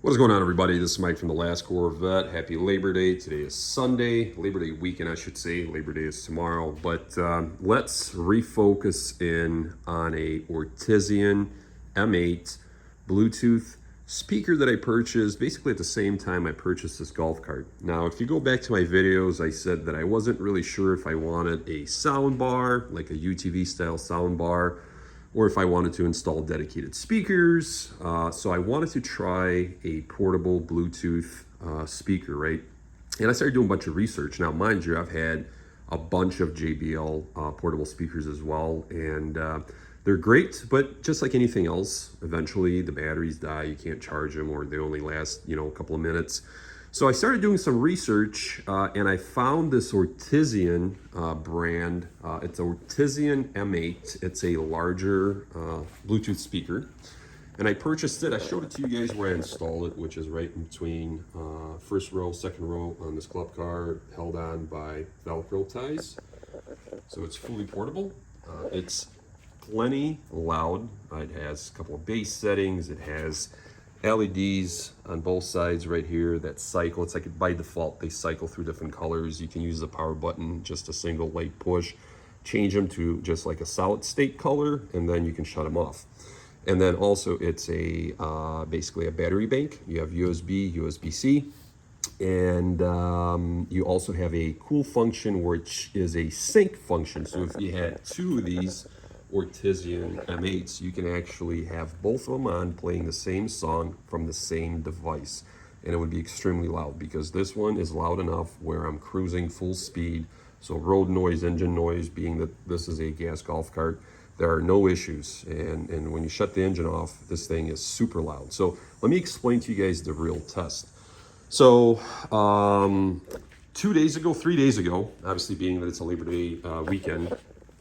What is going on, everybody? This is Mike from the Last Corvette. Happy Labor Day. Today is Sunday. Labor Day weekend, I should say. Labor Day is tomorrow. But let's refocus in on a Ortizian M8 Bluetooth speaker that I purchased basically at the same time I purchased this golf cart. Now, if you go back to my videos, I said that I wasn't really sure if I wanted a sound bar, like a UTV style sound bar, or if I wanted to install dedicated speakers. So I wanted to try a portable Bluetooth speaker, right? And I started doing a bunch of research. Now, mind you, I've had a bunch of JBL portable speakers as well, and they're great, but just like anything else, eventually the batteries die, you can't charge them, or they only last, a couple of minutes. So I started doing some research, and I found this Ortizian brand. It's Ortizian M8. It's a larger Bluetooth speaker. And I purchased it. I showed it to you guys where I installed it, which is right in between first row, second row on this club car, held on by Velcro ties. So it's fully portable. It's plenty loud. It has a couple of bass settings. It has LEDs on both sides right here that cycle. It's like by default, they cycle through different colors. You can use the power button, just a single light push, change them to just like a solid state color, and then you can shut them off. And then also it's a basically a battery bank. You have USB, USB-C, and you also have a cool function, which is a sync function. So if you had two of these Ortizian M8s, you can actually have both of them on playing the same song from the same device, and it would be extremely loud, because this one is loud enough where I'm cruising full speed. So road noise, engine noise, being that this is a gas golf cart, there are no issues. And when you shut the engine off, this thing is super loud. So let me explain to you guys the real test. So 3 days ago, obviously being that it's a Labor Day weekend,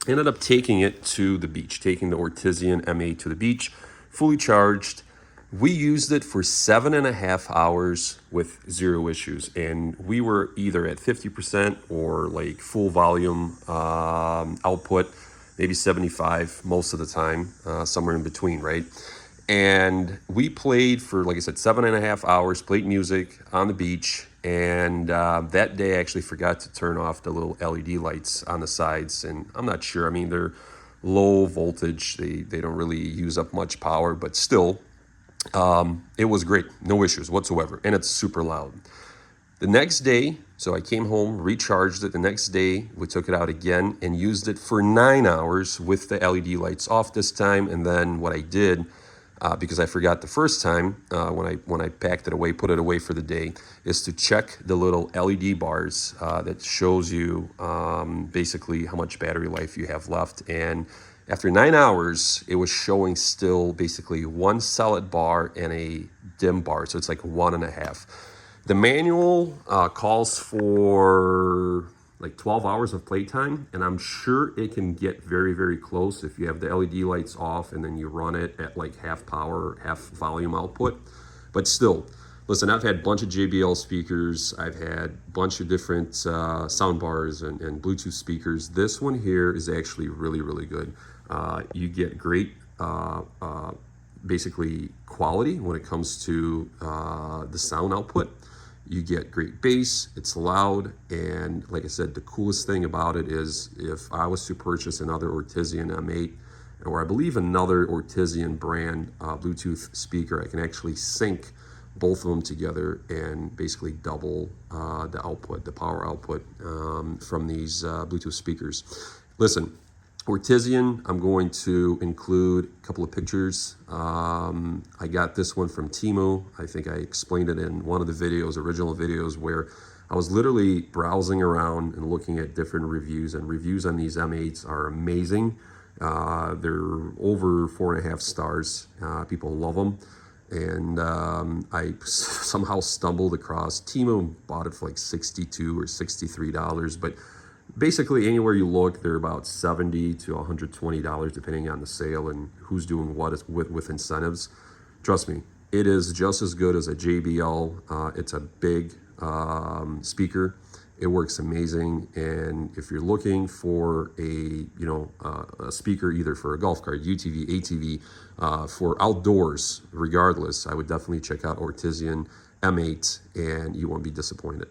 ended up taking it to the beach, taking the Ortizian M8 to the beach, fully charged. We used it for 7.5 hours with zero issues. And we were either at 50% or like full volume output, maybe 75 most of the time, somewhere in between, right? And we played for, like I said, 7.5 hours, played music on the beach. And that day I actually forgot to turn off the little LED lights on the sides. And I'm not sure, I mean, they're low voltage. They don't really use up much power, but still, it was great. No issues whatsoever. And it's super loud. The next day, so I came home, recharged it. The next day, we took it out again and used it for 9 hours with the LED lights off this time. And then what I did, because I forgot the first time when I packed it away, put it away for the day, is to check the little LED bars that shows you basically how much battery life you have left. And after 9 hours, it was showing still basically one solid bar and a dim bar. So it's like 1.5. The manual calls for like 12 hours of playtime, and I'm sure it can get very, very close if you have the LED lights off and then you run it at like half power, half volume output. But still, listen, I've had a bunch of JBL speakers. I've had a bunch of different sound bars and Bluetooth speakers. This one here is actually really, really good. You get great basically quality when it comes to the sound output. You get great bass, it's loud, and like I said, the coolest thing about it is if I was to purchase another Ortizian M8, or I believe another Ortizian brand Bluetooth speaker, I can actually sync both of them together and basically double the output, the power output from these Bluetooth speakers. Listen, Ortizian, I'm going to include a couple of pictures. I got this one from Temu. I think I explained it in one of the videos, original videos, where I was literally browsing around and looking at different reviews, and reviews on these M8s are amazing. They're over 4.5 stars. People love them. And I somehow stumbled across Temu, bought it for like $62 or $63, but basically anywhere you look, they're about $70 to $120 depending on the sale and who's doing what with incentives. Trust me, it is just as good as a JBL. It's a big speaker, It works amazing. And if you're looking for a speaker, either for a golf cart, UTV, ATV, for outdoors, regardless, I would definitely check out Ortizian M8, and you won't be disappointed.